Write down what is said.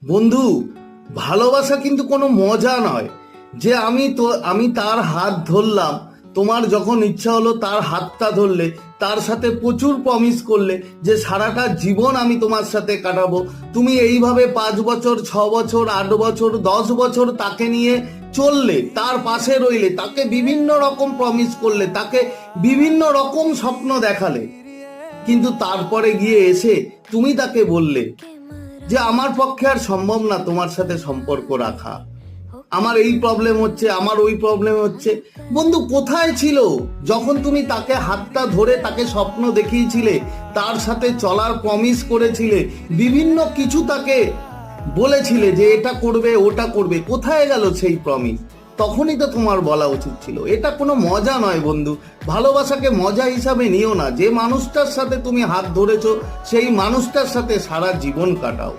বন্ধু, ভালোবাসা কিন্তু কোনো মজা নয় যে আমি তার হাত ধরলাম। তোমার যখন ইচ্ছা হলো তার হাতটা ধরলে, তার সাথে প্রচুর প্রমিস করলে যে সারাটা জীবন আমি তোমার সাথে কাটাবো। তুমি এইভাবে 5 বছর, 6 বছর, 8 বছর, 10 বছর তাকে নিয়ে চললে, তার পাশে রইলে, তাকে বিভিন্ন রকম প্রমিস করলে, তাকে বিভিন্ন রকম স্বপ্ন দেখালে, কিন্তু তারপরে গিয়ে এসে তুমি তাকে বললে যে আমার পক্ষে আর সম্ভব না তোমার সাথে সম্পর্ক রাখা, আমার এই প্রবলেম হচ্ছে, আমার ওই প্রবলেম হচ্ছে। বন্ধু, কোথায় ছিল যখন তুমি তাকে হাতটা ধরে তাকে স্বপ্ন দেখিয়েছিলে, তার সাথে চলার প্রমিস করেছিলে, বিভিন্ন কিছু তাকে বলেছিলে যে এটা করবে ওটা করবে? কোথায় গেল সেই প্রমিস? তখনই তো তোমার বলা উচিত ছিল। এটা কোনো মজা নয় বন্ধু। ভালোবাসাকে মজা হিসাবে নিও না। যে মানুষটার সাথে তুমি হাত ধরেছো সেই মানুষটার সাথে সারা জীবন কাটাও।